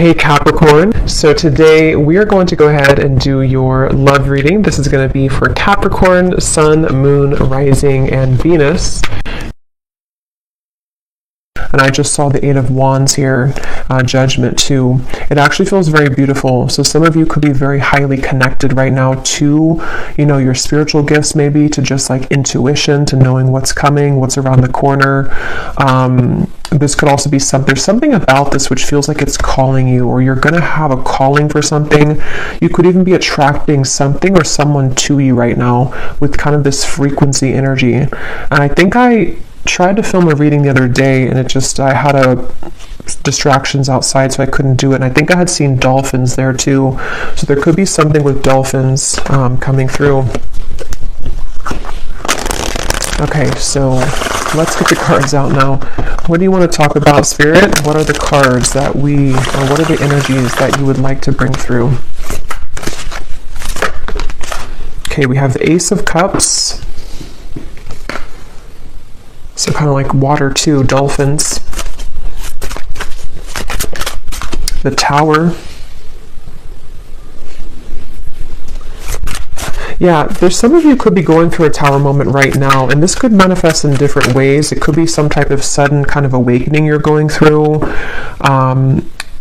Hey Capricorn, so today we are going to go ahead and do your love reading. This is going to be for Capricorn, Sun, Moon, Rising, and Venus. And I just saw the Eight of Wands here, Judgment too. It actually feels very beautiful. So some of you could be very highly connected right now to, your spiritual gifts, maybe to just like intuition, to knowing what's coming, what's around the corner. This could also be there's something about this which feels like it's calling you, or you're going to have a calling for something. You could even be attracting something or someone to you right now with kind of this frequency energy. And I think I tried to film a reading the other day, and I had distractions outside, so I couldn't do it. And I think I had seen dolphins there too, so there could be something with dolphins coming through. Okay, so let's get the cards out now. What do you want to talk about, Spirit? What are the cards that what are the energies that you would like to bring through? Okay, we have the Ace of Cups. So kind of like water too, dolphins. The Tower. Yeah, there's some of you could be going through a Tower moment right now, and this could manifest in different ways. It could be some type of sudden kind of awakening you're going through.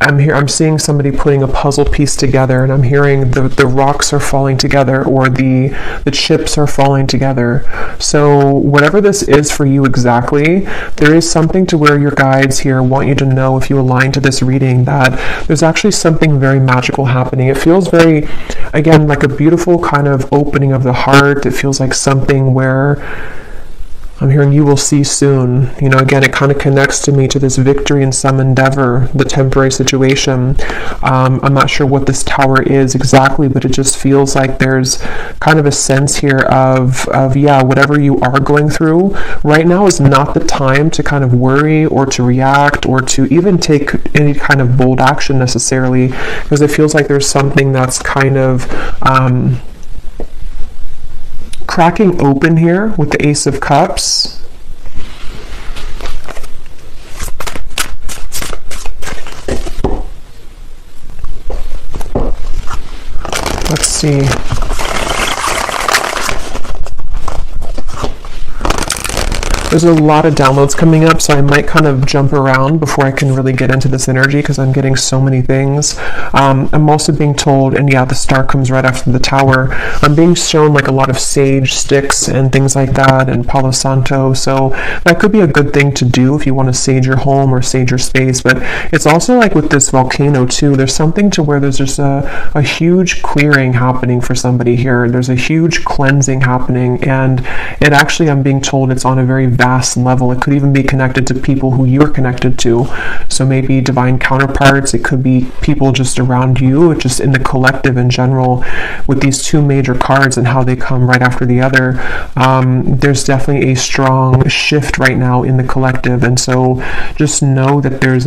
I'm seeing somebody putting a puzzle piece together, and I'm hearing the rocks are falling together, or the chips are falling together. So whatever this is for you exactly, there is something to where your guides here want you to know, if you align to this reading, that there's actually something very magical happening. It feels very, again, like a beautiful kind of opening of the heart. It feels like something where I'm hearing you will see soon. Again, it kind of connects to me to this victory in some endeavor, the temporary situation. I'm not sure what this tower is exactly, but it just feels like there's kind of a sense here of whatever you are going through right now is not the time to kind of worry or to react or to even take any kind of bold action necessarily, because it feels like there's something that's kind of cracking open here with the Ace of Cups. Let's see. There's a lot of downloads coming up, so I might kind of jump around before I can really get into this energy, because I'm getting so many things. I'm also being told, and yeah, the star comes right after the Tower. I'm being shown like a lot of sage sticks and things like that, and Palo Santo, so that could be a good thing to do if you want to sage your home or sage your space. But it's also like with this volcano too, there's something to where there's just a huge clearing happening for somebody here. There's a huge cleansing happening, and it actually, I'm being told, it's on a very vast level. It could even be connected to people who you're connected to. So maybe divine counterparts. It could be people just around you, just in the collective in general. With these two major cards and how they come right after the other, there's definitely a strong shift right now in the collective. And so just know that there's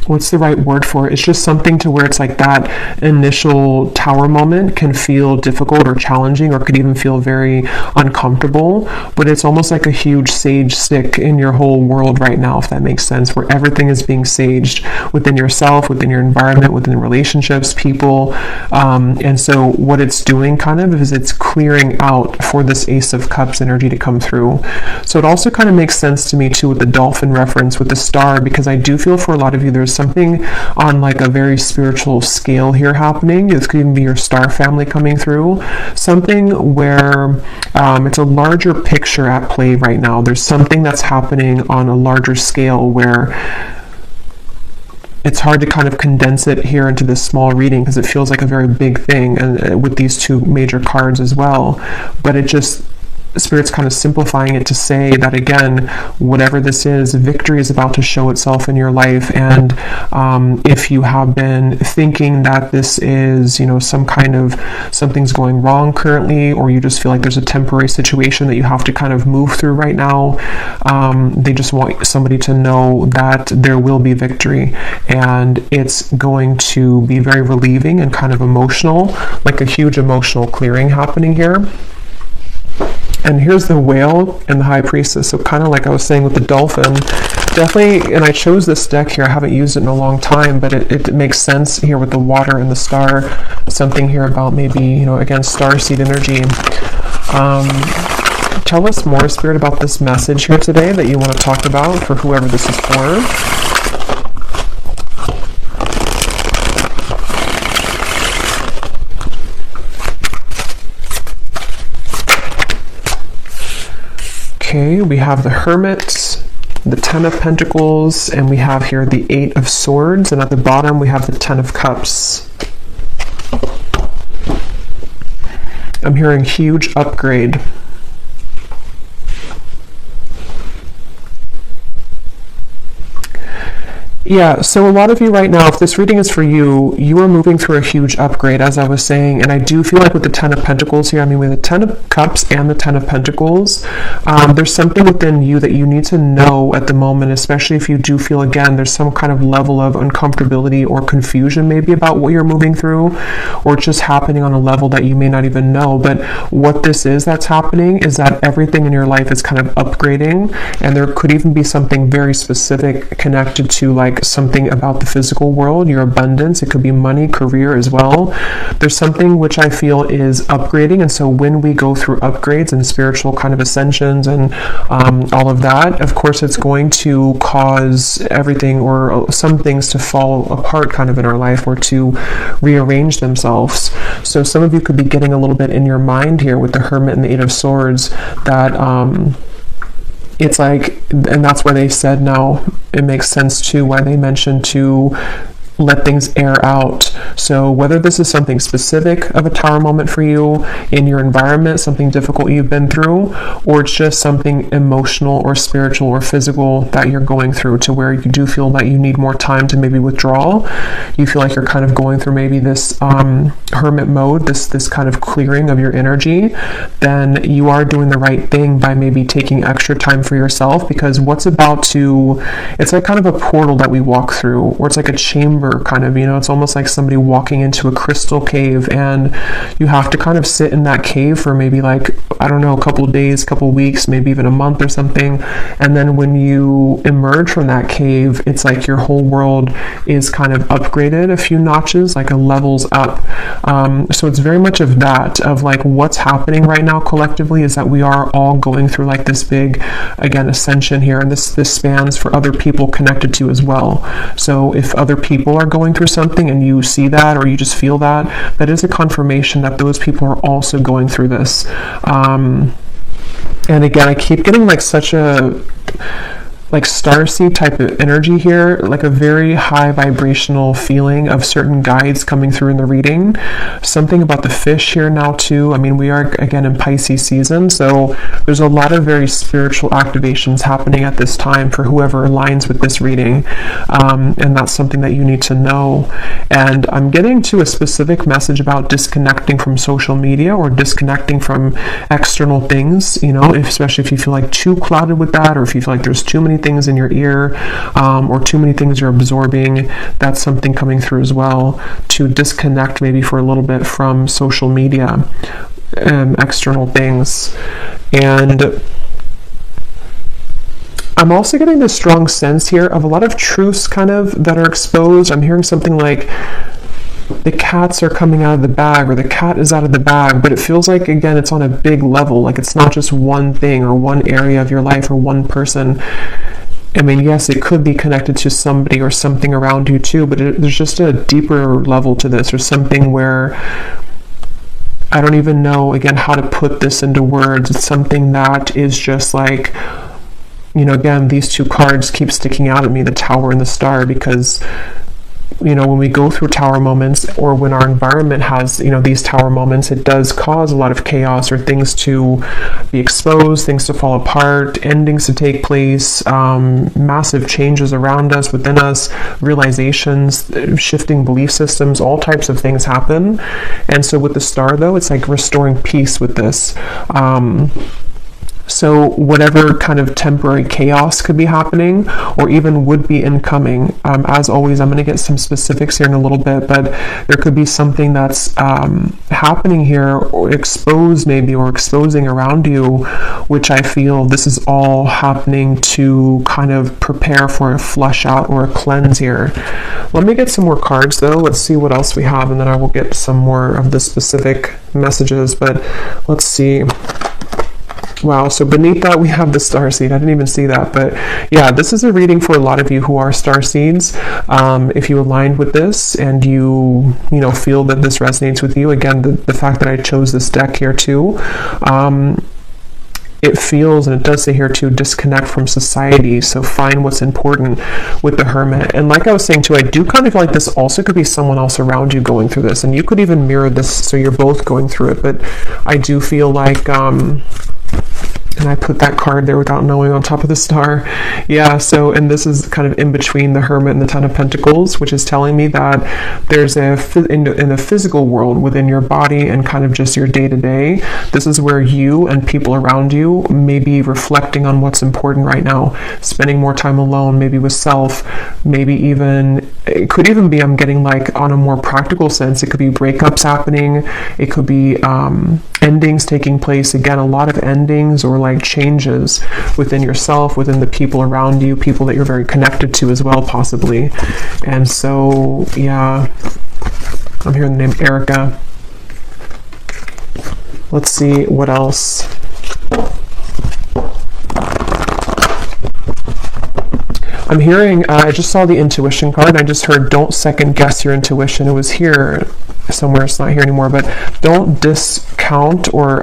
what's the right word for it? It's just something to where it's like that initial Tower moment can feel difficult or challenging, or could even feel very uncomfortable, but it's almost like a huge sage stick in your whole world right now, if that makes sense, where everything is being saged within yourself, within your environment, within relationships, people, and so what it's doing kind of is it's clearing out for this Ace of Cups energy to come through. So it also kind of makes sense to me too with the dolphin reference with the star, because I do feel for a lot of you there's something on like a very spiritual scale here happening. This could even be your star family coming through. Something where it's a larger picture at play right now. There's something that's happening on a larger scale where it's hard to kind of condense it here into this small reading, because it feels like a very big thing, and with these two major cards as well. But it just, Spirit's kind of simplifying it to say that, again, whatever this is, victory is about to show itself in your life. And if you have been thinking that this is, some kind of something's going wrong currently, or you just feel like there's a temporary situation that you have to kind of move through right now, they just want somebody to know that there will be victory, and it's going to be very relieving and kind of emotional, like a huge emotional clearing happening here. And here's the Whale and the High Priestess. So kind of like I was saying with the dolphin, definitely, and I chose this deck here. I haven't used it in a long time, but it makes sense here with the water and the star. Something here about maybe, you know, again, starseed energy. Tell us more, Spirit, about this message here today that you want to talk about for whoever this is for. Okay, we have the Hermit, the Ten of Pentacles, and we have here the Eight of Swords, and at the bottom we have the Ten of Cups. I'm hearing huge upgrade. Yeah, so a lot of you right now, if this reading is for you, you are moving through a huge upgrade, as I was saying, and I do feel like with the Ten of Pentacles here, I mean with the Ten of Cups and the Ten of Pentacles, there's something within you that you need to know at the moment, especially if you do feel, again, there's some kind of level of uncomfortability or confusion maybe about what you're moving through, or it's just happening on a level that you may not even know. But what this is that's happening is that everything in your life is kind of upgrading, and there could even be something very specific connected to like something about the physical world, your abundance. It could be money, career as well. There's something which I feel is upgrading, and so when we go through upgrades and spiritual kind of ascensions and all of that, of course it's going to cause everything or some things to fall apart kind of in our life or to rearrange themselves. So some of you could be getting a little bit in your mind here with the Hermit and the Eight of Swords that it's like, and that's why they said now it makes sense too why they mentioned to let things air out. So whether this is something specific of a tower moment for you in your environment, something difficult you've been through, or it's just something emotional or spiritual or physical that you're going through to where you do feel that you need more time to maybe withdraw. You feel like you're kind of going through maybe this hermit mode, this kind of clearing of your energy, then you are doing the right thing by maybe taking extra time for yourself, because what's about to, it's like kind of a portal that we walk through, or it's like a chamber kind of, you know, it's almost like somebody walking into a crystal cave, and you have to kind of sit in that cave for maybe like, I don't know, a couple of days, couple of weeks, maybe even a month or something. And then when you emerge from that cave, it's like your whole world is kind of upgraded a few notches, like a levels up. So it's very much of that, of like what's happening right now collectively is that we are all going through like this big, again, ascension here, and this spans for other people connected to as well. So if other people are going through something and you see that, or you just feel that, that is a confirmation that those people are also going through this. And again, I keep getting like such a like starseed type of energy here, like a very high vibrational feeling of certain guides coming through in the reading. Something about the fish here now too. I mean, we are again in Pisces season, so there's a lot of very spiritual activations happening at this time for whoever aligns with this reading, and that's something that you need to know. And I'm getting to a specific message about disconnecting from social media or disconnecting from external things, you know, especially if you feel like too clouded with that, or if you feel like there's too many things in your ear, or too many things you're absorbing. That's something coming through as well, to disconnect maybe for a little bit from social media, external things. And I'm also getting this strong sense here of a lot of truths kind of that are exposed. I'm hearing something like the cats are coming out of the bag, or the cat is out of the bag, but it feels like, again, it's on a big level, like it's not just one thing or one area of your life or one person. I mean, yes, it could be connected to somebody or something around you too, but there's just a deeper level to this, or something where I don't even know, again, how to put this into words. It's something that is just like, you know, again, these two cards keep sticking out at me, the Tower and the Star, because you know, when we go through tower moments, or when our environment has, you know, these tower moments, it does cause a lot of chaos, or things to be exposed, things to fall apart, endings to take place, massive changes around us, within us, realizations, shifting belief systems, all types of things happen. And so with the Star, though, it's like restoring peace with this. So whatever kind of temporary chaos could be happening or even would be incoming, as always, I'm going to get some specifics here in a little bit, but there could be something that's happening here or exposed maybe or exposing around you, which I feel this is all happening to kind of prepare for a flush out or a cleanse here. Let me get some more cards though. Let's see what else we have, and then I will get some more of the specific messages, but let's see. Wow, so beneath that we have the starseed. I didn't even see that, but yeah, this is a reading for a lot of you who are starseeds. If you aligned with this and you feel that this resonates with you, again, the fact that I chose this deck here too, it feels, and it does say here too, disconnect from society. So find what's important with the Hermit. And like I was saying too, I do kind of feel like this also could be someone else around you going through this, and you could even mirror this, so you're both going through it. But I do feel like and I put that card there without knowing on top of the star. Yeah, so, and this is kind of in between the Hermit and the Ten of Pentacles, which is telling me that there's in the physical world within your body and kind of just your day-to-day, this is where you and people around you may be reflecting on what's important right now, spending more time alone, maybe with self, maybe even, it could even be, I'm getting like on a more practical sense, it could be breakups happening, it could be endings taking place, again, a lot of endings or like changes within yourself, within the people around you, people that you're very connected to as well, possibly. And so, yeah, I'm hearing the name Erica. Let's see what else. I'm hearing, I just saw the intuition card. I just heard, don't second guess your intuition. It was here somewhere, it's not here anymore, but don't discount or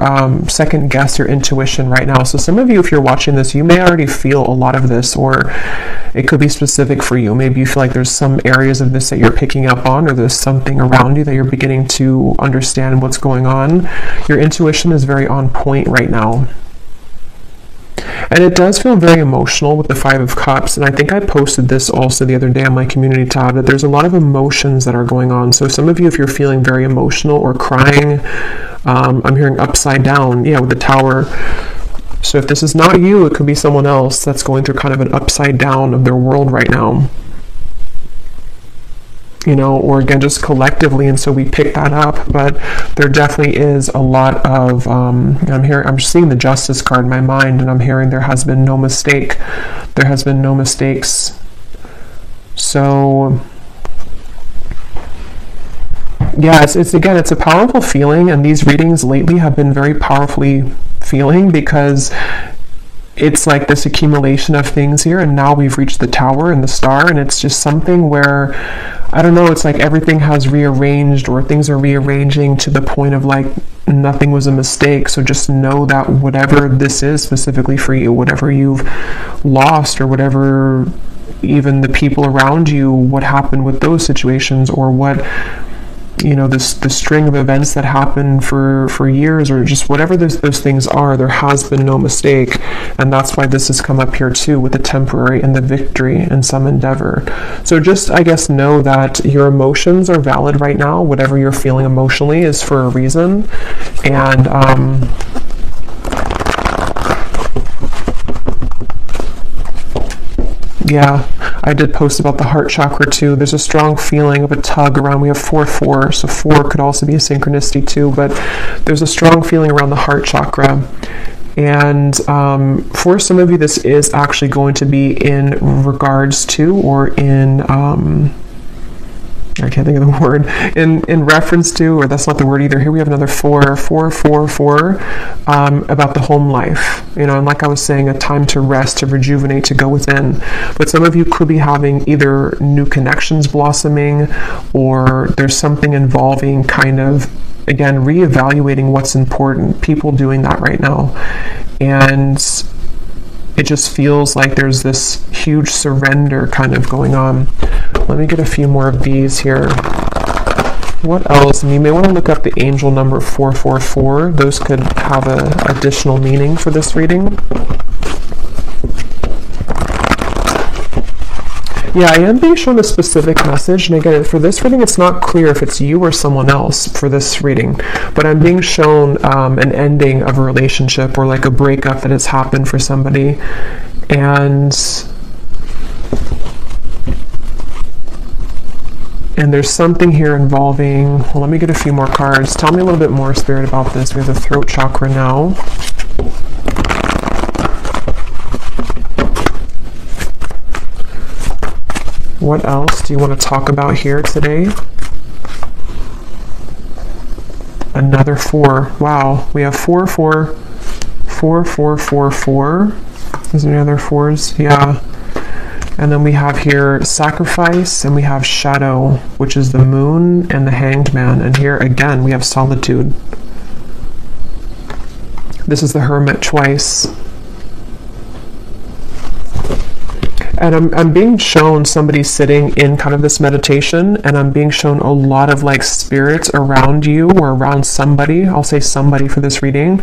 second guess your intuition right now. So some of you, if you're watching this, you may already feel a lot of this, or it could be specific for you. Maybe you feel like there's some areas of this that you're picking up on, or there's something around you that you're beginning to understand what's going on. Your intuition is very on point right now. And it does feel very emotional with the Five of Cups. And I think I posted this also the other day on my community tab, that there's a lot of emotions that are going on. So some of you, if you're feeling very emotional or crying, I'm hearing upside down, yeah, with the Tower. So if this is not you, it could be someone else that's going through kind of an upside down of their world right now. Or again, just collectively, and so we pick that up. But there definitely is a lot of, I'm seeing the Justice card in my mind, and I'm hearing there has been no mistake. There has been no mistakes. So, yeah, it's a powerful feeling, and these readings lately have been very powerfully feeling, because it's like this accumulation of things here, and now we've reached the Tower and the Star, and it's just something where, I don't know, it's like everything has rearranged, or things are rearranging to the point of like nothing was a mistake. So just know that whatever this is specifically for you, whatever you've lost, or whatever, even the people around you, what happened with those situations, or what, the string of events that happened for years, or just whatever those things are, there has been no mistake. And that's why this has come up here too, with the temporary and the victory in some endeavor. So just, I guess, know that your emotions are valid right now. Whatever you're feeling emotionally is for a reason. And yeah, I did post about the heart chakra too. There's a strong feeling of a tug around. We have 4-4, so 4 could also be a synchronicity too, but there's a strong feeling around the heart chakra. And for some of you, this is actually going to be in regards to, or in, I can't think of the word, in reference to, or that's not the word either. Here we have another 4, about the home life. And like I was saying, a time to rest, to rejuvenate, to go within. But some of you could be having either new connections blossoming, or there's something involving kind of, again, reevaluating what's important. People doing that right now. And it just feels like there's this huge surrender kind of going on. Let me get a few more of these here. What else? And you may want to look up the angel number 444. Those could have an additional meaning for this reading. Yeah, I am being shown a specific message, and again, for this reading, it's not clear if it's you or someone else for this reading, but I'm being shown an ending of a relationship or like a breakup that has happened for somebody, and there's something here involving, well, let me get a few more cards. Tell me a little bit more, Spirit, about this. We have the throat chakra now. What else do you want to talk about here today? Another 4. Wow, we have 4, 4, 4, 4, 4, 4. Is there any other 4s? Yeah. And then we have here sacrifice, and we have shadow, which is the moon and the hanged man. And here again, we have solitude. This is the hermit twice. And I'm being shown somebody sitting in kind of this meditation, and I'm being shown a lot of like spirits around you or around somebody. I'll say somebody for this reading,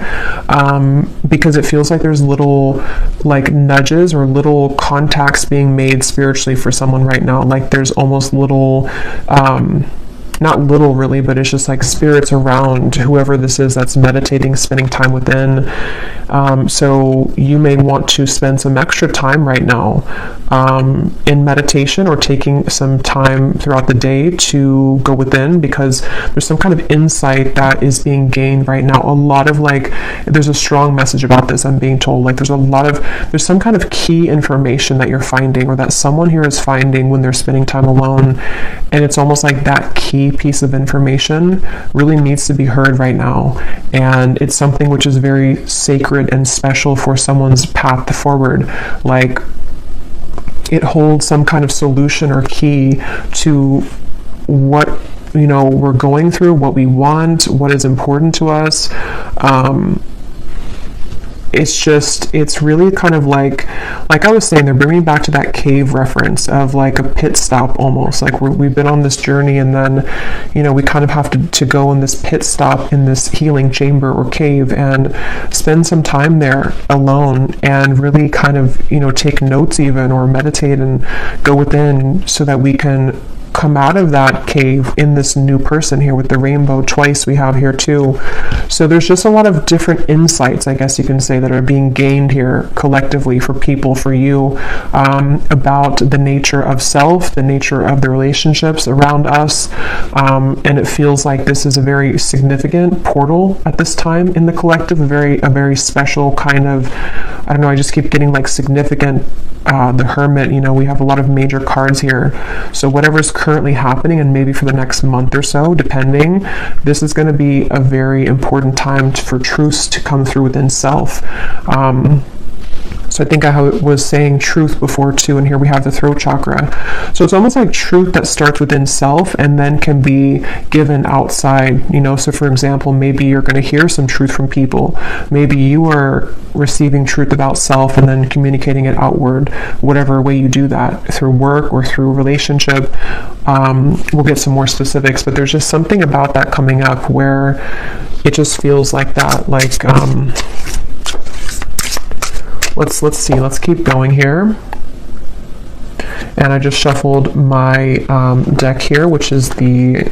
because it feels like there's little like nudges or little contacts being made spiritually for someone right now. Like there's almost little, not little really, but it's just like spirits around whoever this is that's meditating, spending time within. So you may want to spend some extra time right now in meditation, or taking some time throughout the day to go within, because there's some kind of insight that is being gained right now. A lot of like, there's a strong message about this, I'm being told. Like there's some kind of key information that you're finding, or that someone here is finding when they're spending time alone. And it's almost like that key piece of information really needs to be heard right now. And it's something which is very sacred and special for someone's path forward. Like it holds some kind of solution or key to what, you know, we're going through, what we want, what is important to us. It's really kind of like I was saying, they're bringing me back to that cave reference of like a pit stop almost. Like we've been on this journey, and then, you know, we kind of have to go in this pit stop in this healing chamber or cave and spend some time there alone and really kind of, you know, take notes even, or meditate and go within, so that we can come out of that cave in this new person here with the rainbow twice we have here too. So there's just a lot of different insights, I guess you can say, that are being gained here collectively for people, for you, about the nature of self, the nature of the relationships around us. And it feels like this is a very significant portal at this time in the collective, a very special kind of, I don't know, I just keep getting like significant. The Hermit, you know, we have a lot of major cards here. So whatever's currently happening, and maybe for the next month or so, depending, this is going to be a very important time for truths to come through within self. So I think I was saying truth before too, and here we have the throat chakra. So it's almost like truth that starts within self and then can be given outside, you know. So for example, maybe you're going to hear some truth from people. Maybe you are receiving truth about self and then communicating it outward, whatever way you do that, through work or through relationship. We'll get some more specifics, but there's just something about that coming up where it just feels like that, like, let's see, let's keep going here. And I just shuffled my deck here, which is the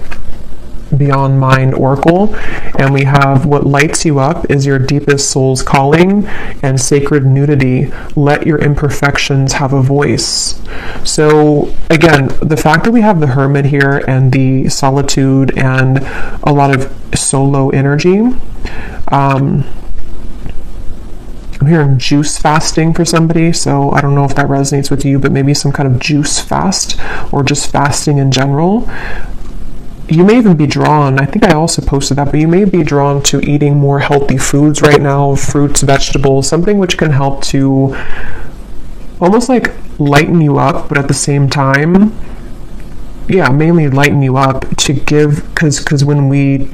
Beyond Mind Oracle, and we have what lights you up is your deepest soul's calling and sacred nudity. Let your imperfections have a voice. So again, the fact that we have the Hermit here and the solitude and a lot of solo energy, I'm hearing juice fasting for somebody, so I don't know if that resonates with you, but maybe some kind of juice fast or just fasting in general. You may even be drawn, I think I also posted that, but you may be drawn to eating more healthy foods right now, fruits, vegetables, something which can help to almost like lighten you up, but at the same time, yeah, mainly lighten you up to give, because when we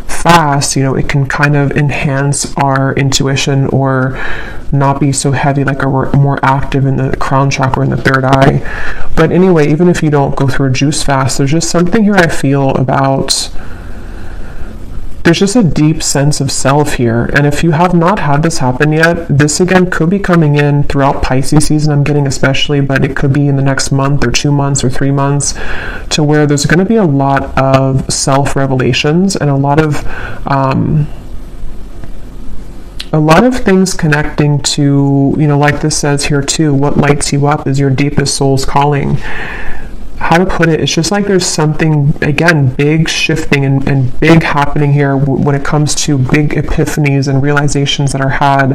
fast, you know, it can kind of enhance our intuition or not be so heavy, like we're more active in the crown chakra and the third eye. But anyway, even if you don't go through a juice fast, there's just something here I feel about there's just a deep sense of self here. And if you have not had this happen yet, this again could be coming in throughout Pisces season, I'm getting especially, but it could be in the next month or 2 months or 3 months, to where there's going to be a lot of self-revelations and a lot of things connecting to, you know, like this says here too, what lights you up is your deepest soul's calling. How to put it, it's just like there's something, again, big shifting and big happening here when it comes to big epiphanies and realizations that are had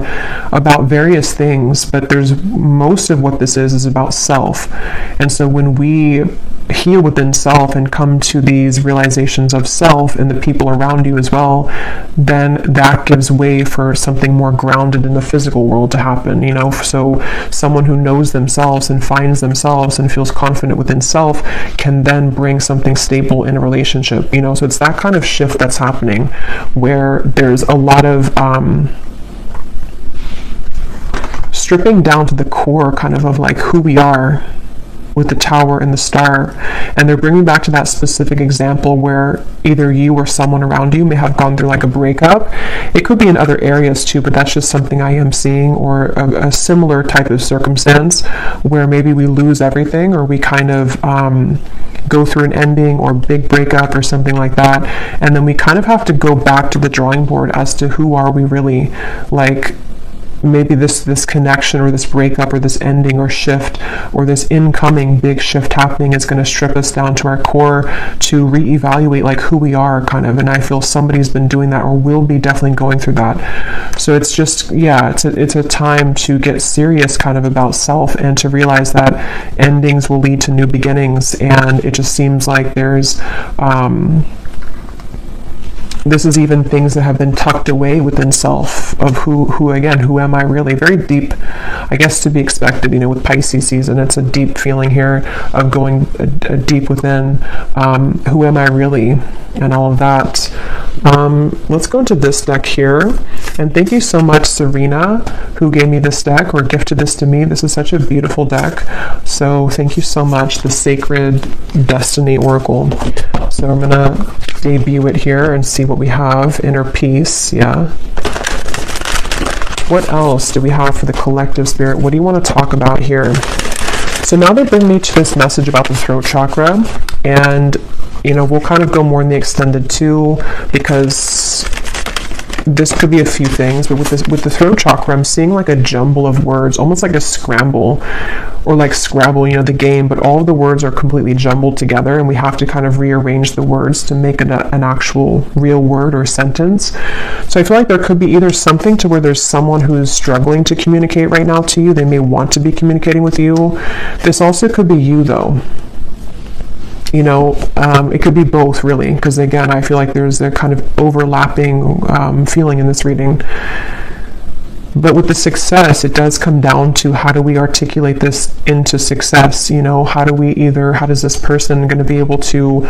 about various things, but there's most of what this is about self. And so when we heal within self and come to these realizations of self and the people around you as well, then that gives way for something more grounded in the physical world to happen, you know. So someone who knows themselves and finds themselves and feels confident within self can then bring something stable in a relationship, you know. So it's that kind of shift that's happening, where there's a lot of stripping down to the core kind of like who we are, with the tower and the star. And they're bringing back to that specific example where either you or someone around you may have gone through like a breakup. It could be in other areas too, but that's just something I am seeing, or a similar type of circumstance where maybe we lose everything, or we kind of go through an ending or big breakup or something like that, and then we kind of have to go back to the drawing board as to who are we really. Like, maybe this connection or this breakup or this ending or shift or this incoming big shift happening is going to strip us down to our core to reevaluate like who we are kind of. And I feel somebody's been doing that or will be definitely going through that. So it's just, yeah, it's a time to get serious kind of about self and to realize that endings will lead to new beginnings. And it just seems like there's this is even things that have been tucked away within self of who again, who am I really? Very deep, I guess, to be expected, you know, with Pisces season. It's a deep feeling here of going deep within, who am I really, and all of that. Let's go into this deck here. And thank you so much, Serena, who gave me this deck or gifted this to me. This is such a beautiful deck. So thank you so much, the Sacred Destiny Oracle. So I'm going to debut it here and see what we have. Inner peace, yeah. What else do we have for the collective spirit? What do you want to talk about here? So now they bring me to this message about the throat chakra, and you know, we'll kind of go more in the extended too, because this could be a few things, but with the throat chakra, I'm seeing like a jumble of words, almost like a scramble, or like Scrabble, you know, the game, but all of the words are completely jumbled together, and we have to kind of rearrange the words to make an actual real word or sentence. So I feel like there could be either something to where there's someone who is struggling to communicate right now to you. They may want to be communicating with you. This also could be you, though. You know, it could be both, really, because again, I feel like there's a kind of overlapping feeling in this reading. But with the success, it does come down to how do we articulate this into success? You know, how does this person going to be able to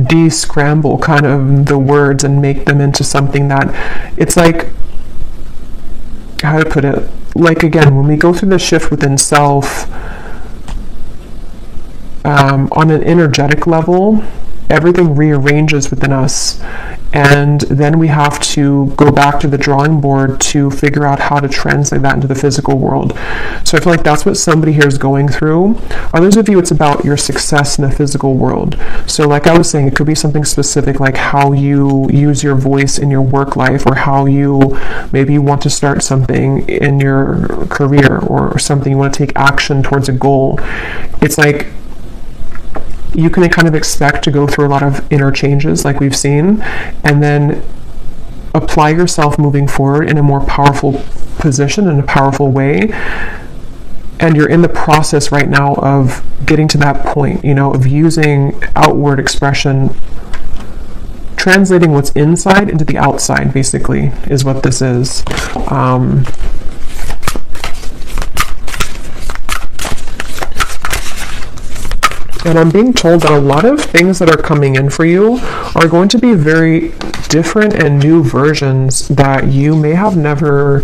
de-scramble kind of the words and make them into something that it's like, how to put it? Like, again, when we go through the shift within self, on an energetic level, everything rearranges within us, and then we have to go back to the drawing board to figure out how to translate that into the physical world. So I feel like that's what somebody here is going through. Others of you, it's about your success in the physical world. So like I was saying, it could be something specific, like how you use your voice in your work life, or how you maybe want to start something in your career, or something you want to take action towards a goal. It's like you can kind of expect to go through a lot of inner changes like we've seen, and then apply yourself moving forward in a more powerful position, in a powerful way. And you're in the process right now of getting to that point, you know, of using outward expression, translating what's inside into the outside, basically, is what this is. And I'm being told that a lot of things that are coming in for you are going to be very different and new versions that you may have never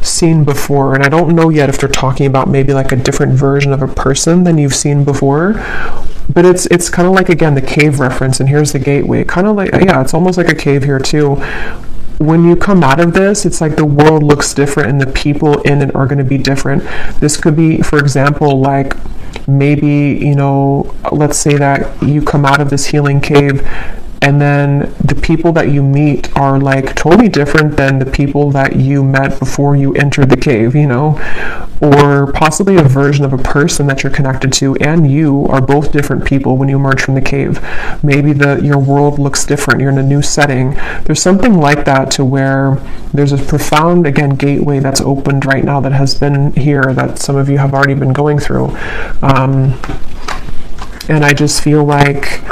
seen before. And I don't know yet if they're talking about maybe like a different version of a person than you've seen before, but it's kind of like, again, the cave reference, and here's the gateway, kind of like, yeah, it's almost like a cave here too. When you come out of this, it's like the world looks different and the people in it are going to be different. This could be, for example, like maybe, you know, let's say that you come out of this healing cave and then the people that you meet are like totally different than the people that you met before you entered the cave, you know, or possibly a version of a person that you're connected to and you are both different people when you emerge from the cave. Maybe your world looks different, you're in a new setting. There's something like that, to where there's a profound, again, gateway that's opened right now that has been here, that some of you have already been going through. And I just feel like,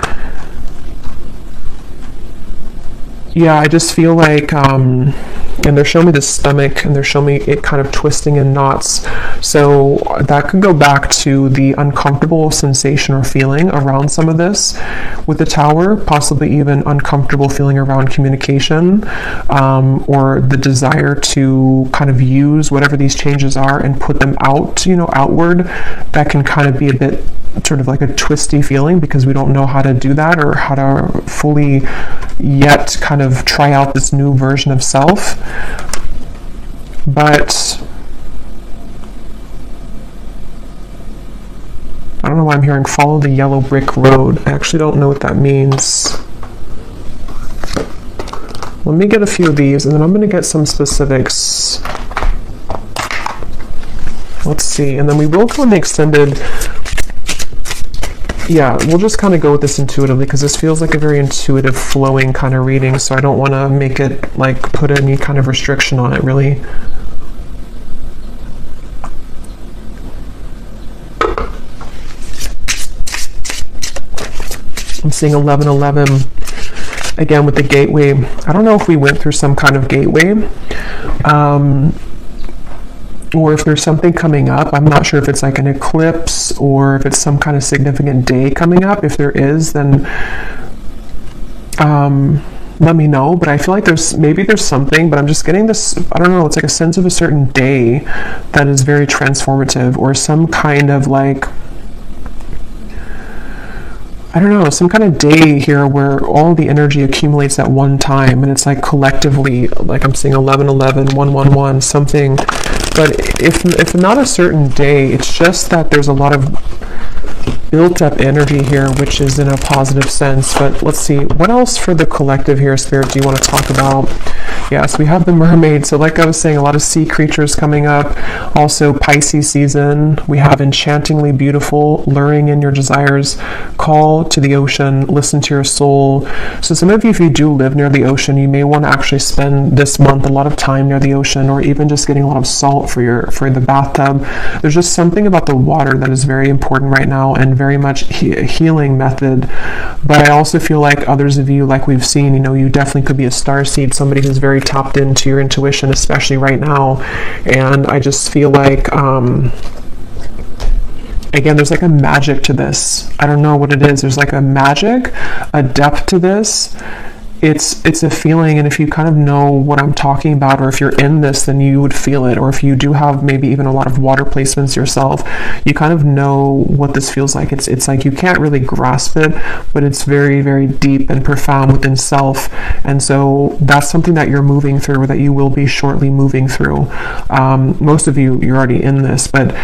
yeah, I just feel like, and they're showing me the stomach, and they're showing me it kind of twisting in knots. So that could go back to the uncomfortable sensation or feeling around some of this with the Tower, possibly even uncomfortable feeling around communication, or the desire to kind of use whatever these changes are and put them out, you know, outward. That can kind of be a bit sort of like a twisty feeling, because we don't know how to do that or how to fully yet kind of try out this new version of self. But I don't know why I'm hearing follow the yellow brick road. I actually don't know what that means. Let me get a few of these and then I'm going to get some specifics. Let's see, and then we will go in the extended. Yeah, we'll just kind of go with this intuitively, because this feels like a very intuitive, flowing kind of reading, so I don't want to make it, like, put any kind of restriction on it, really. I'm seeing 1111, again, with the gateway. I don't know if we went through some kind of gateway, or if there's something coming up. I'm not sure if it's like an eclipse or if it's some kind of significant day coming up. If there is, then let me know. But I feel like there's something, but I'm just getting this, I don't know, it's like a sense of a certain day that is very transformative, or some kind of like, I don't know, some kind of day here where all the energy accumulates at one time, and it's like collectively, like I'm seeing 1111, 111, something. But if not a certain day, it's just that there's a lot of built up energy here, which is in a positive sense. But let's see, what else for the collective here, Spirit, do you want to talk about? Yes, we have the mermaid. So like I was saying, a lot of sea creatures coming up. Also Pisces season. We have enchantingly beautiful, luring in your desires, call to the ocean, listen to your soul. So some of you, if you do live near the ocean, you may want to actually spend this month a lot of time near the ocean, or even just getting a lot of salt for the bathtub. There's just something about the water that is very important right now, and very much healing method. But I also feel like others of you, like we've seen, you know, you definitely could be a starseed, somebody who's very tapped into your intuition, especially right now. And I just feel like again, there's like a magic to this. I don't know what it is. There's like a magic, a depth to this. It's a feeling, and if you kind of know what I'm talking about, or if you're in this, then you would feel it. Or if you do have maybe even a lot of water placements yourself, you kind of know what this feels like. It's like you can't really grasp it, but it's very, very deep and profound within self. And so that's something that you're moving through, or that you will be shortly moving through. Most of you, you're already in this, but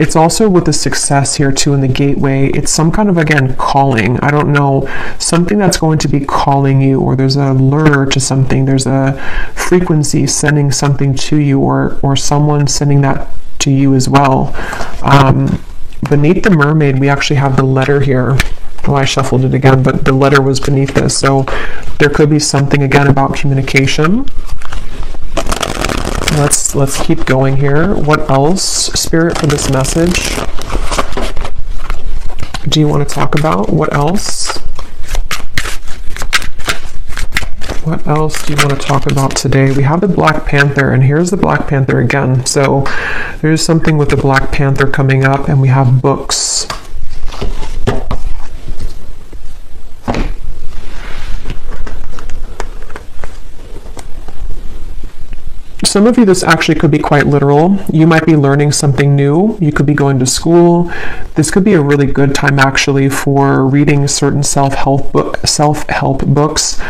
it's also with the success here too in the gateway. It's some kind of, again, calling. I don't know, something that's going to be calling you, or there's a lure to something, there's a frequency sending something to you, or someone sending that to you as well. Beneath the mermaid, we actually have the letter here. Oh, I shuffled it again, but the letter was beneath this. So there could be something, again, about communication. Let's keep going here. What else, Spirit, for this message do you want to talk about? What else? What else do you want to talk about today? We have the Black Panther, and here's the Black Panther again. So there's something with the Black Panther coming up, and we have books. Some of you, this actually could be quite literal. You might be learning something new. You could be going to school. this could be a really good time actually for reading certain self-help books,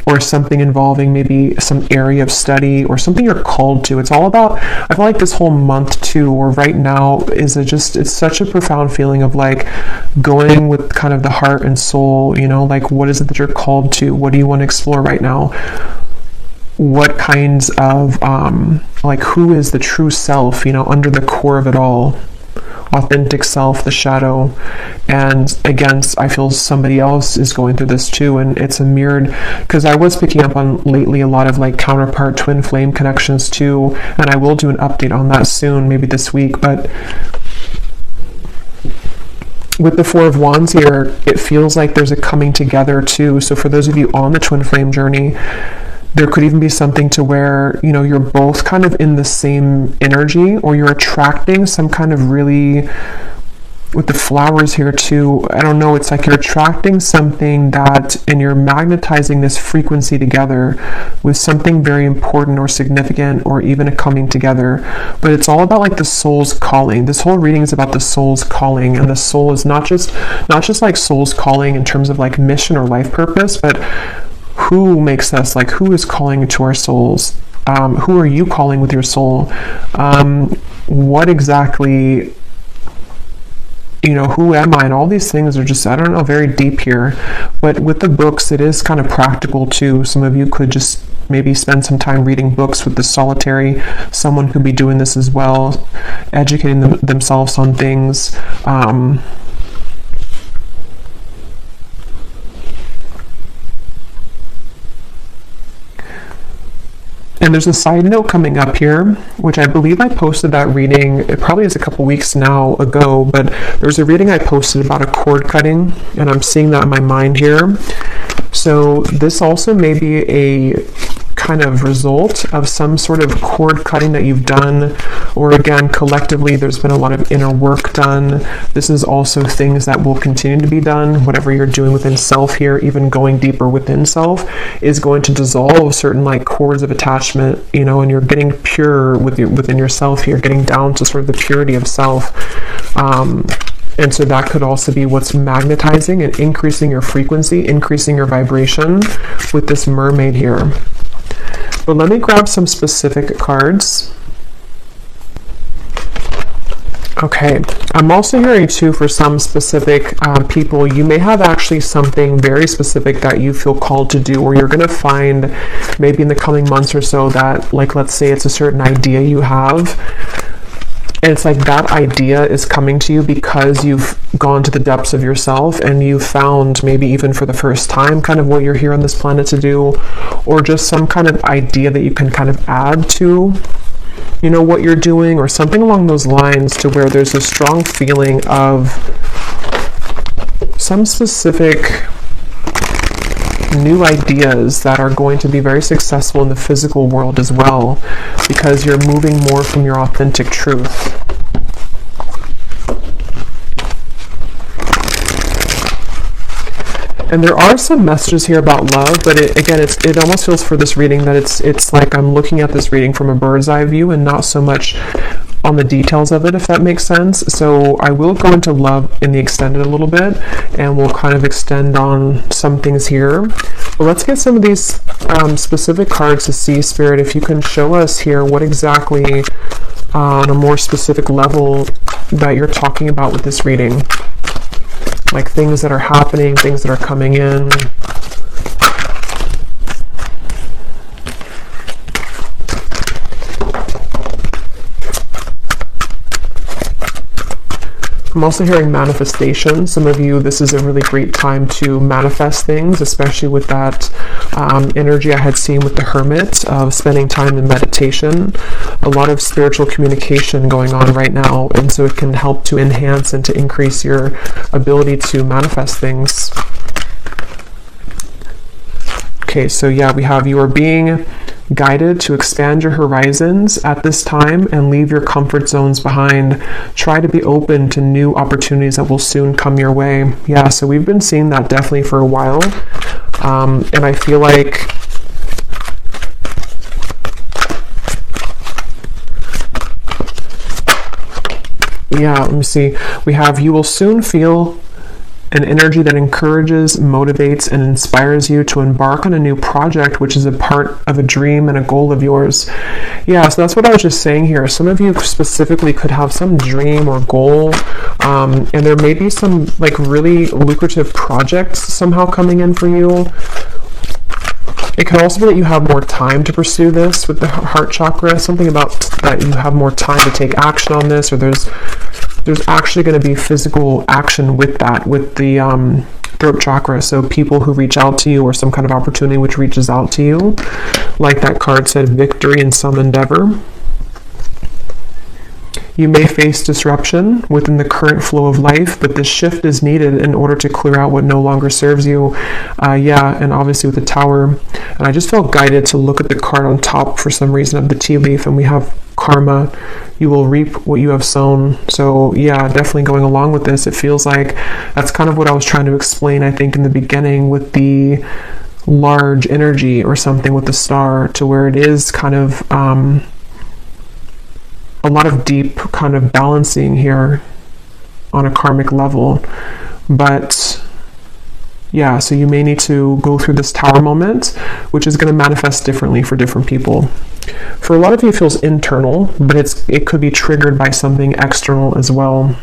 or something involving maybe some area of study or something you're called to. It's all about, I feel like this whole month too, or right now, is it's such a profound feeling of like going with kind of the heart and soul, you know, like what is it that you're called to? What do you want to explore right now? What kinds of, like who is the true self, you know, under the core of it all? Authentic self, the shadow. And again, I feel somebody else is going through this too, and it's a mirrored, because I was picking up on lately a lot of like counterpart twin flame connections too, and I will do an update on that soon, maybe this week. But with the Four of Wands here, it feels like there's a coming together too. So for those of you on the twin flame journey, there could even be something to where, you know, you're both kind of in the same energy, or you're attracting some kind of really, with the flowers here too, I don't know, it's like you're attracting something that, and you're magnetizing this frequency together with something very important or significant, or even a coming together. But it's all about like the soul's calling. This whole reading is about the soul's calling, and the soul is not just like soul's calling in terms of like mission or life purpose, but who makes us, like who is calling to our souls? Who are you calling with your soul? What exactly, you know, who am I? And all these things are just, I don't know, very deep here. But with the books, it is kind of practical too. Some of you could just maybe spend some time reading books with the solitary. Someone could be doing this as well, educating themselves on things. And there's a side note coming up here, which I believe I posted that reading, it probably is a couple weeks now ago, but there's a reading I posted about a cord cutting, and I'm seeing that in my mind here. So this also may be a kind of result of some sort of cord cutting that you've done, or again, collectively, there's been a lot of inner work done. This is also things that will continue to be done. Whatever you're doing within self here, even going deeper within self, is going to dissolve certain like cords of attachment, you know, and you're getting pure within yourself here, getting down to sort of the purity of self. And so that could also be what's magnetizing and increasing your frequency, increasing your vibration with this mermaid here. But let me grab some specific cards. Okay, I'm also hearing too, for some specific people, you may have actually something very specific that you feel called to do, or you're going to find maybe in the coming months or so that, like, let's say it's a certain idea you have, and it's like that idea is coming to you because you've gone to the depths of yourself and you found, maybe even for the first time, kind of what you're here on this planet to do, or just some kind of idea that you can kind of add to, you know, what you're doing, or something along those lines, to where there's a strong feeling of some specific new ideas that are going to be very successful in the physical world as well, because you're moving more from your authentic truth. And there are some messages here about love, but it almost feels for this reading that it's like I'm looking at this reading from a bird's eye view and not so much on the details of it, if that makes sense. So I will go into love in the extended a little bit, and we'll kind of extend on some things here. But let's get some of these specific cards to see, Spirit, if you can show us here what exactly on a more specific level that you're talking about with this reading. Like things that are happening, things that are coming in. I'm also hearing manifestation. Some of you, this is a really great time to manifest things, especially with that energy I had seen with the Hermit of spending time in meditation. A lot of spiritual communication going on right now, and so it can help to enhance and to increase your ability to manifest things. Okay, so yeah, we have you are being guided to expand your horizons at this time and leave your comfort zones behind. Try to be open to new opportunities that will soon come your way. Yeah, so we've been seeing that definitely for a while. And I feel like Yeah, let me see. We have, you will soon feel an energy that encourages, motivates, and inspires you to embark on a new project, which is a part of a dream and a goal of yours. Yeah, so that's what I was just saying here. Some of you specifically could have some dream or goal, and there may be some like really lucrative projects somehow coming in for you. It could also be that you have more time to pursue this with the heart chakra, something about that you have more time to take action on this, or there's actually going to be physical action with that, with the throat chakra. So people who reach out to you, or some kind of opportunity which reaches out to you, like that card said, victory in some endeavor. You may face disruption within the current flow of life, but this shift is needed in order to clear out what no longer serves you. Yeah, and obviously with the Tower. And I just felt guided to look at the card on top for some reason of the tea leaf, and we have karma. You will reap what you have sown. So yeah, definitely going along with this, it feels like that's kind of what I was trying to explain, I think, in the beginning with the large energy or something with the star, to where it is kind of a lot of deep kind of balancing here on a karmic level. But yeah, so you may need to go through this Tower moment, which is going to manifest differently for different people. For a lot of you, it feels internal, but it could be triggered by something external as well.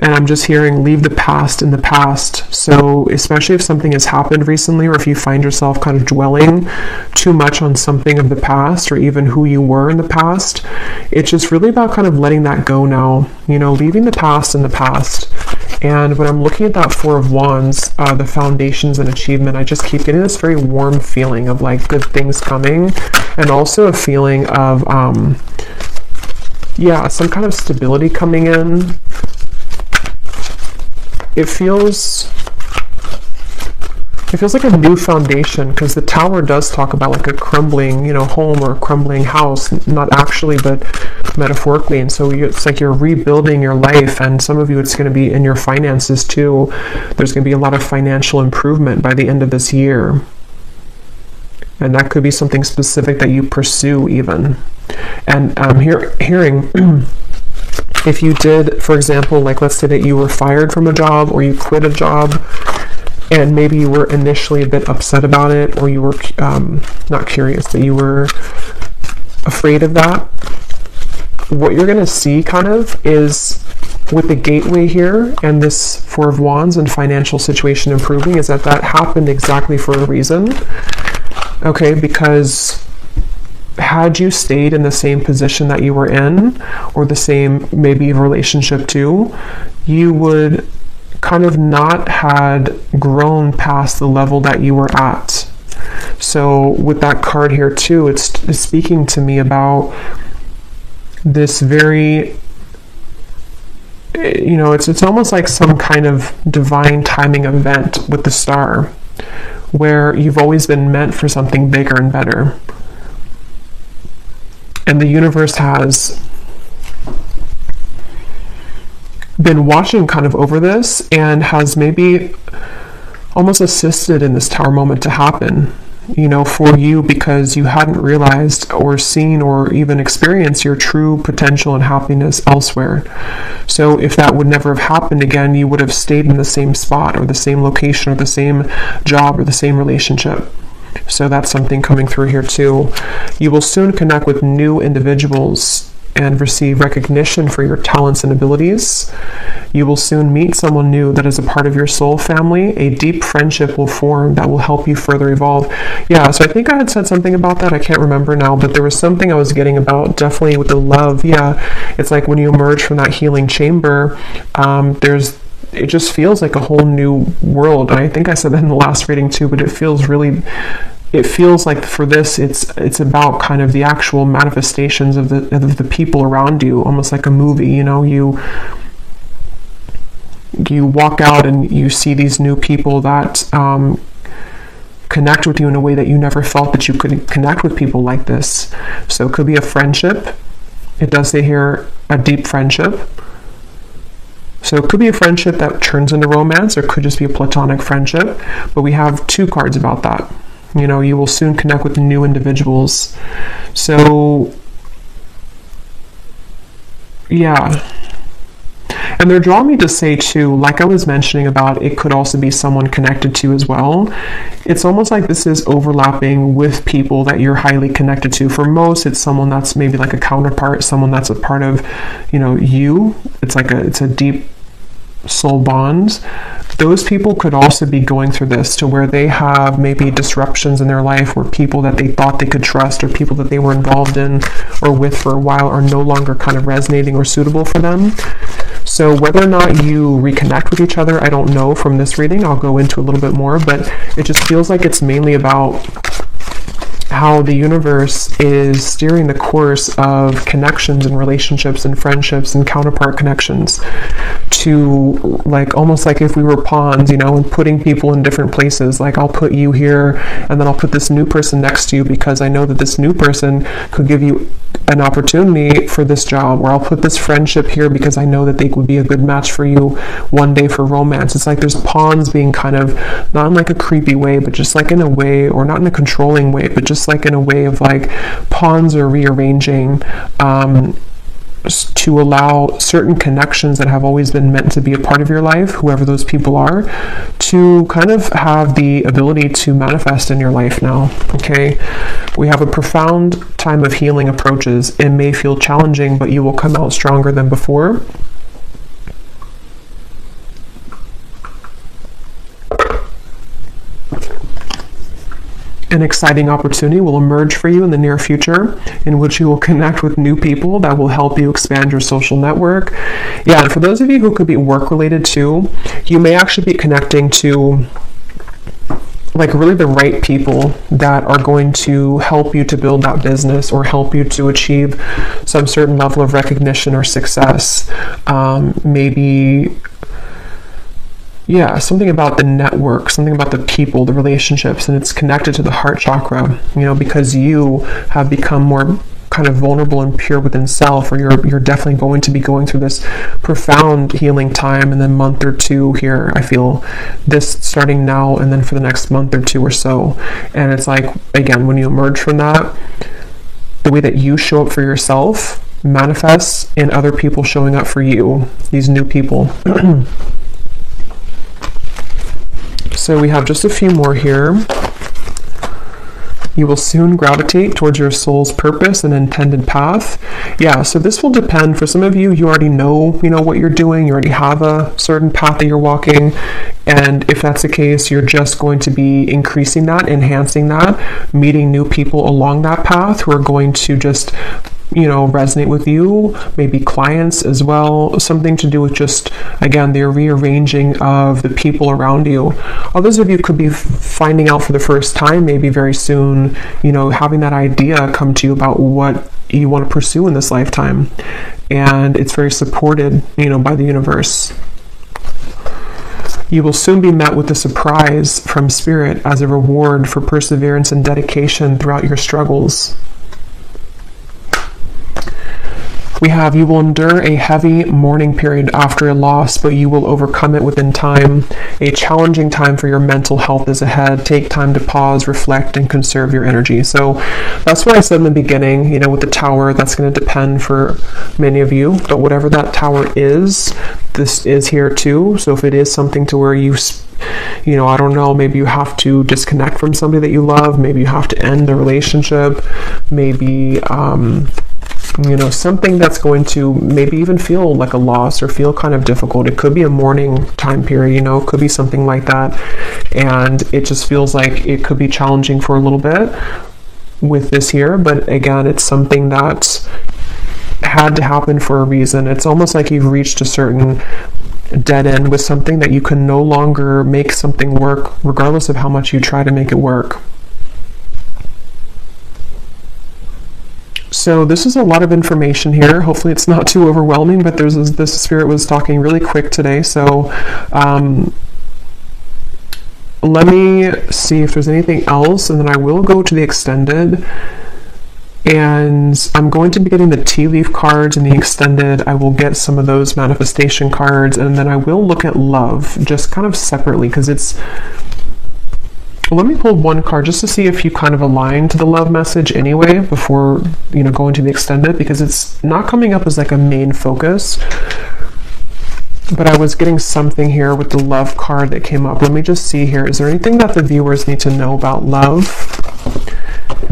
And I'm just hearing, leave the past in the past. So especially if something has happened recently, or if you find yourself kind of dwelling too much on something of the past, or even who you were in the past, it's just really about kind of letting that go now, you know, leaving the past in the past. And when I'm looking at that Four of Wands, the foundations and achievement, I just keep getting this very warm feeling of like good things coming, and also a feeling of, yeah, some kind of stability coming in. It feels like a new foundation, because the Tower does talk about like a crumbling, you know, home or a crumbling house, not actually, but metaphorically. And so it's like you're rebuilding your life, and some of you, it's going to be in your finances too. There's going to be a lot of financial improvement by the end of this year. And that could be something specific that you pursue even. And I'm hearing... If you did, for example, like let's say that you were fired from a job, or you quit a job, and maybe you were initially a bit upset about it, or you were not curious, but you were afraid of that, what you're going to see kind of is with the gateway here and this Four of Wands and financial situation improving, is that happened exactly for a reason. Okay, because had you stayed in the same position that you were in, or the same maybe relationship too, you would kind of not had grown past the level that you were at. So with that card here too, it's speaking to me about this very, you know, it's almost like some kind of divine timing event with the star, where you've always been meant for something bigger and better. And the universe has been watching kind of over this, and has maybe almost assisted in this Tower moment to happen, you know, for you, because you hadn't realized or seen or even experienced your true potential and happiness elsewhere. So if that would never have happened again, you would have stayed in the same spot, or the same location, or the same job, or the same relationship. So that's something coming through here too. You will soon connect with new individuals and receive recognition for your talents and abilities. You will soon meet someone new that is a part of your soul family. A deep friendship will form that will help you further evolve. Yeah, so I think I had said something about that. I can't remember now, but there was something I was getting about, definitely with the love. Yeah, it's like when you emerge from that healing chamber, it just feels like a whole new world. And I think I said that in the last reading too, but it feels like for this, it's about kind of the actual manifestations of the people around you, almost like a movie, you know. You walk out and you see these new people that connect with you in a way that you never felt that you could connect with people like this. So it could be a friendship. It does say here a deep friendship. So it could be a friendship that turns into romance, or it could just be a platonic friendship. But we have two cards about that. You know, you will soon connect with new individuals. So Yeah. And they're drawing me to say too, like I was mentioning about, it could also be someone connected to you as well. It's almost like this is overlapping with people that you're highly connected to. For most, it's someone that's maybe like a counterpart, someone that's a part of, you. It's a deep soul bond. Those people could also be going through this to where they have maybe disruptions in their life where people that they thought they could trust or people that they were involved in or with for a while are no longer kind of resonating or suitable for them. So whether or not you reconnect with each other, I don't know from this reading. I'll go into a little bit more, but it just feels like it's mainly about how the universe is steering the course of connections and relationships and friendships and counterpart connections to, like, almost like if we were pawns, and putting people in different places. Like, I'll put you here and then I'll put this new person next to you because I know that this new person could give you an opportunity for this job, or I'll put this friendship here because I know that they would be a good match for you one day for romance. It's like there's pawns being kind of, not in like a creepy way, but just like in a way, or not in a controlling way, but just like in a way of like pawns are rearranging to allow certain connections that have always been meant to be a part of your life, whoever those people are, to kind of have the ability to manifest in your life now. Okay, we have a profound time of healing approaches. It may feel challenging, but you will come out stronger than before. An exciting opportunity will emerge for you in the near future in which you will connect with new people that will help you expand your social network. Yeah, and for those of you who could be work related too, you may actually be connecting to like really the right people that are going to help you to build that business or help you to achieve some certain level of recognition or success. Maybe something about the network, something about the people, the relationships, and it's connected to the heart chakra, because you have become more kind of vulnerable and pure within self, or you're definitely going to be going through this profound healing time in the month or two here. I feel this starting now and then for the next month or two or so. And it's like, again, when you emerge from that, the way that you show up for yourself manifests in other people showing up for you, these new people. So we have just a few more here. You will soon gravitate towards your soul's purpose and intended path. Yeah, so this will depend. For some of you, you already know, what you're doing. You already have a certain path that you're walking. And if that's the case, you're just going to be increasing that, enhancing that, meeting new people along that path who are going to just resonate with you, maybe clients as well, something to do with just, again, the rearranging of the people around you. Others of you could be finding out for the first time, maybe very soon, having that idea come to you about what you want to pursue in this lifetime. And it's very supported, by the universe. You will soon be met with a surprise from Spirit as a reward for perseverance and dedication throughout your struggles. We have, you will endure a heavy mourning period after a loss, but you will overcome it within time. A challenging time for your mental health is ahead. Take time to pause, reflect, and conserve your energy. So that's what I said in the beginning, with the tower, that's going to depend for many of you, but whatever that tower is, this is here too. So if it is something to where you I don't know, maybe you have to disconnect from somebody that you love, maybe you have to end the relationship, maybe, something that's going to maybe even feel like a loss or feel kind of difficult. It could be a mourning time period, it could be something like that. And it just feels like it could be challenging for a little bit with this here. But again, it's something that had to happen for a reason. It's almost like you've reached a certain dead end with something that you can no longer make something work, regardless of how much you try to make it work. So this is a lot of information here. Hopefully it's not too overwhelming, but this Spirit was talking really quick today. So let me see if there's anything else, and then I will go to the extended. And I'm going to be getting the tea leaf cards in the extended. I will get some of those manifestation cards, and then I will look at love just kind of separately, because it's Let me pull one card just to see if you kind of align to the love message anyway before, you know, going to the extended, because it's not coming up as like a main focus. But I was getting something here with the love card that came up. Let me just see here. Is there anything that the viewers need to know about love?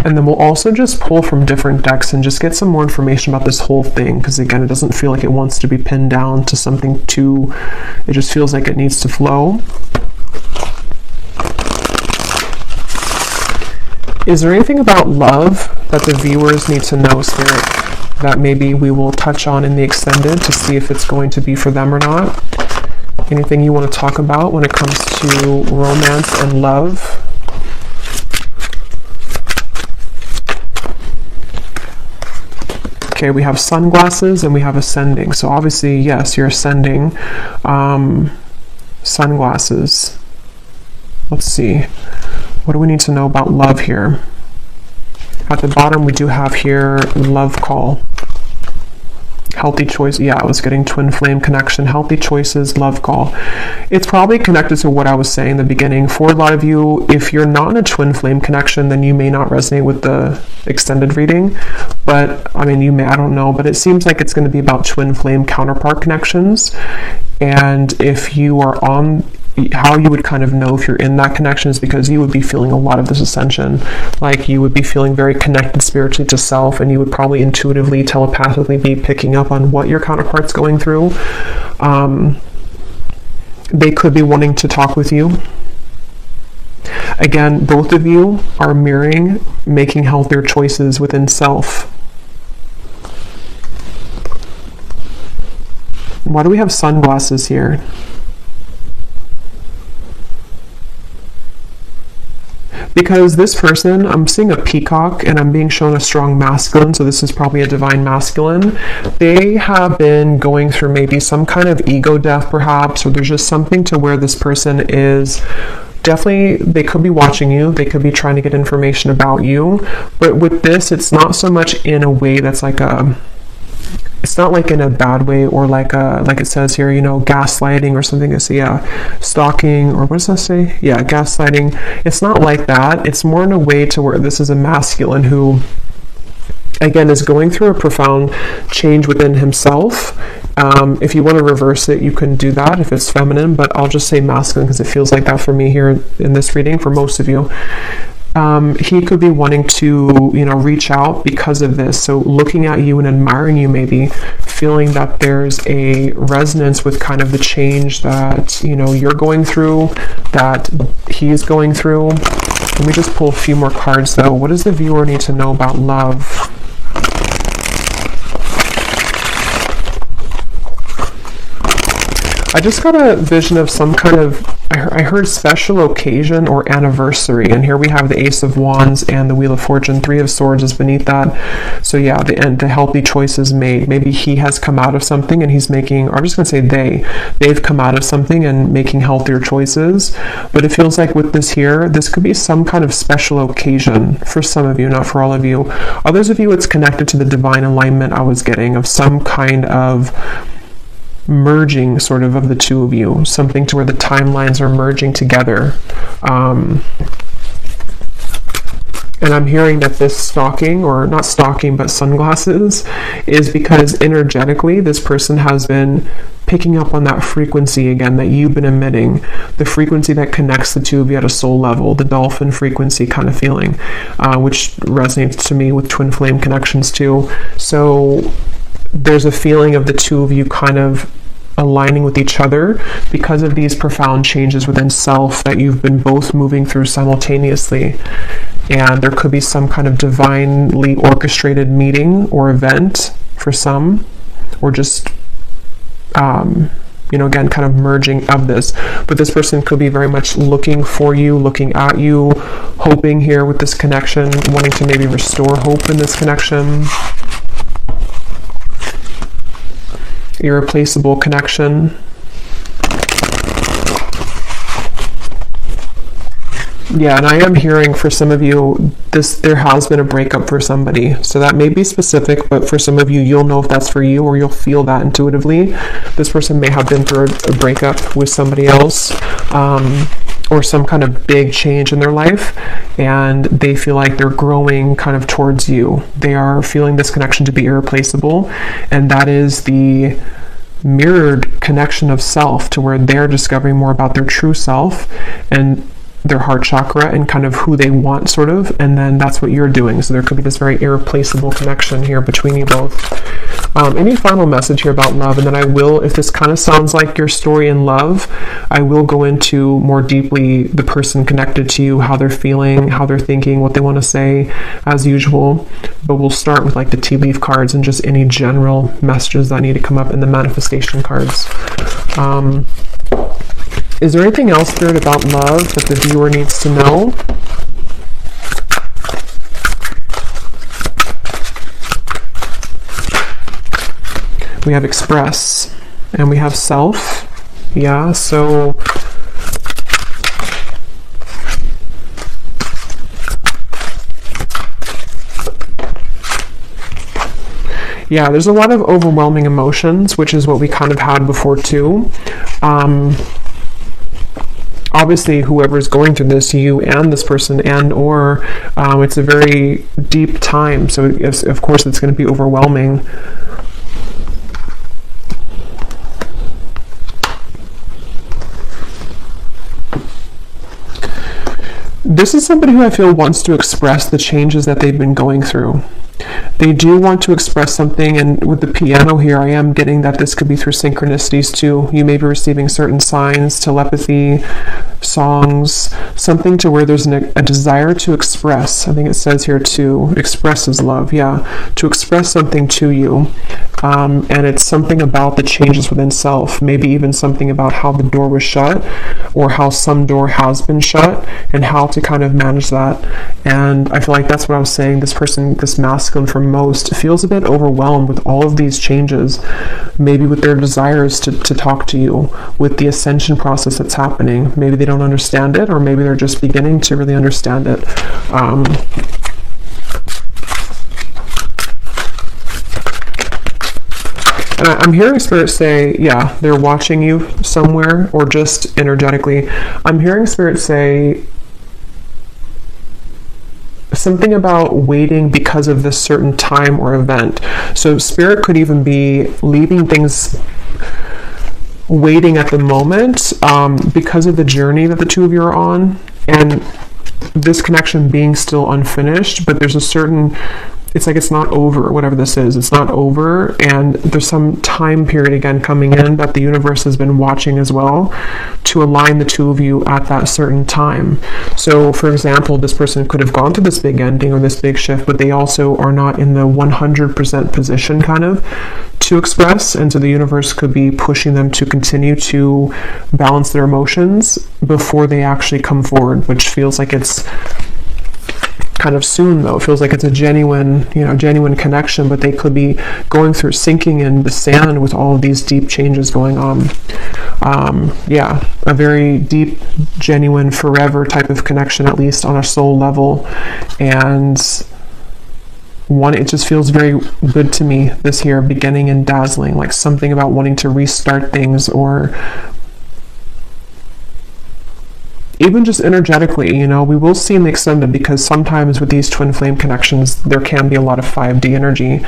And then we'll also just pull from different decks and just get some more information about this whole thing. Because again, it doesn't feel like it wants to be pinned down to something too, it just feels like it needs to flow. Is there anything about love that the viewers need to know, Spirit, that maybe we will touch on in the extended to see if it's going to be for them or not? Anything you want to talk about when it comes to romance and love? Okay, we have sunglasses and we have ascending. So obviously, yes, you're ascending. Sunglasses. Let's see. What do we need to know about love here? At the bottom, we do have here love call. Healthy choice. Yeah, I was getting twin flame connection. Healthy choices, love call. It's probably connected to what I was saying in the beginning. For a lot of you, if you're not in a twin flame connection, then you may not resonate with the extended reading. But I mean, you may, I don't know, but it seems like it's going to be about twin flame counterpart connections. And if you are on, how you would kind of know if you're in that connection is because you would be feeling a lot of this ascension. Like you would be feeling very connected spiritually to self, and you would probably intuitively, telepathically be picking up on what your counterpart's going through. They could be wanting to talk with you. Again, both of you are mirroring making healthier choices within self. Why do we have sunglasses here? Because this person, I'm seeing a peacock and I'm being shown a strong masculine, so this is probably a divine masculine. They have been going through maybe some kind of ego death perhaps, or there's just something to where this person is definitely, they could be watching you, they could be trying to get information about you, but with this, it's not so much in a way that's like a, it's not like in a bad way or like it says here, you know, gaslighting or something. So yeah, stalking, or what does that say? Yeah, gaslighting. It's not like that. It's more in a way to where this is a masculine who, again, is going through a profound change within himself. If you want to reverse it, you can do that if it's feminine, but I'll just say masculine because it feels like that for me here in this reading for most of you. He could be wanting to, you know, reach out because of this. So looking at you and admiring you, maybe feeling that there's a resonance with kind of the change that, you know, you're going through, that he's going through. Let me just pull a few more cards though. What does the viewer need to know about love? I just got a vision of some kind of, I heard special occasion or anniversary, and here we have the Ace of Wands and the Wheel of Fortune. 3 of Swords is beneath that. So yeah, the healthy choices made. Maybe he has come out of something and he's making, or I'm just going to say they've come out of something and making healthier choices. But it feels like with this here, this could be some kind of special occasion for some of you, not for all of you. Others of you, it's connected to the divine alignment I was getting of some kind of merging sort of the two of you, something to where the timelines are merging together. And I'm hearing that this stalking, or not stalking, but sunglasses, is because energetically this person has been picking up on that frequency again that you've been emitting, the frequency that connects the two of you at a soul level, the dolphin frequency kind of feeling, which resonates to me with twin flame connections too. So there's a feeling of the two of you kind of aligning with each other because of these profound changes within self that you've been both moving through simultaneously. And there could be some kind of divinely orchestrated meeting or event for some, or just you know, again, kind of merging of this. But this person could be very much looking for you, looking at you, hoping here with this connection, wanting to maybe restore hope in this connection. Irreplaceable connection. Yeah, and I am hearing for some of you, there has been a breakup for somebody. So that may be specific, but for some of you, you'll know if that's for you, or you'll feel that intuitively. This person may have been through a breakup with somebody else. or some kind of big change in their life, and they feel like they're growing kind of towards you. They are feeling this connection to be irreplaceable, and that is the mirrored connection of self, to where they're discovering more about their true self and their heart chakra and kind of who they want, sort of, and then that's what you're doing. So there could be this very irreplaceable connection here between you both. Any final message here about love? And then I will, if this kind of sounds like your story in love, I will go into more deeply the person connected to you, how they're feeling, how they're thinking, what they want to say, as usual. But we'll start with like the tea leaf cards and just any general messages that need to come up in the manifestation cards. Is there anything else, Spirit, about love that the viewer needs to know? We have express and we have self. Yeah, so yeah, there's a lot of overwhelming emotions, which is what we kind of had before too. Obviously, whoever's going through this, you and this person, and or it's a very deep time, so of course it's going to be overwhelming. This is somebody who I feel wants to express the changes that they've been going through. They do want to express something, and with the piano here, I am getting that this could be through synchronicities too. You may be receiving certain signs, telepathy, songs, something to where there's a desire to express. I think it says here to express is love, yeah, to express something to you. And it's something about the changes within self, maybe even something about how the door was shut, or how some door has been shut, and how to kind of manage that. And I feel like that's what I was saying. This person, this masculine for most, feels a bit overwhelmed with all of these changes, maybe with their desires to talk to you, with the ascension process that's happening. Maybe they don't understand it, or maybe they're just beginning to really understand it. And I'm hearing Spirit say, yeah, they're watching you somewhere, or just energetically. I'm hearing Spirit say something about waiting because of this certain time or event. So Spirit could even be leaving things waiting at the moment because of the journey that the two of you are on, and this connection being still unfinished, but there's a certain, it's like it's not over, whatever this is, it's not over, and there's some time period again coming in that the universe has been watching as well to align the two of you at that certain time. So for example, this person could have gone through this big ending or this big shift, but they also are not in the 100% position kind of to express, and so the universe could be pushing them to continue to balance their emotions before they actually come forward, which feels like it's kind of soon though. It feels like it's a genuine connection, but they could be going through sinking in the sand with all of these deep changes going on. Yeah, a very deep, genuine, forever type of connection, at least on a soul level. And it just feels very good to me, this here, beginning and dazzling, like something about wanting to restart things, or even just energetically, we will see in the extended, because sometimes with these twin flame connections, there can be a lot of 5D energy.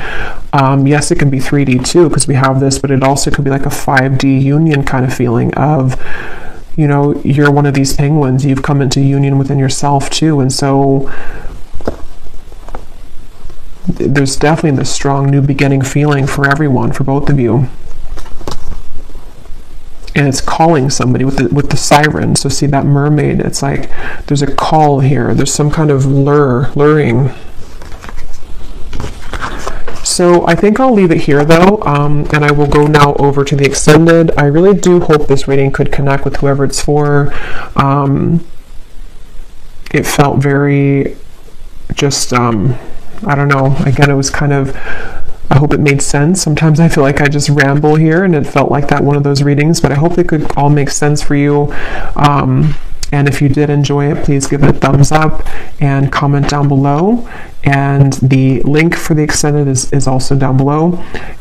Yes, it can be 3D too, because we have this, but it also could be like a 5D union kind of feeling of, you're one of these penguins, you've come into union within yourself too, and so there's definitely this strong new beginning feeling for everyone, for both of you. And it's calling somebody with the siren. So see that mermaid, it's like there's a call here, there's some kind of luring. So I think I'll leave it here though, and I will go now over to the extended. I really do hope this reading could connect with whoever it's for. It felt very just I don't know, again, it was kind of, I hope it made sense. Sometimes I feel like I just ramble here, and it felt like that one of those readings, but I hope it could all make sense for you. And if you did enjoy it, please give it a thumbs up and comment down below. And the link for the extended is also down below.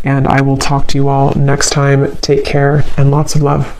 And I will talk to you all next time. Take care and lots of love.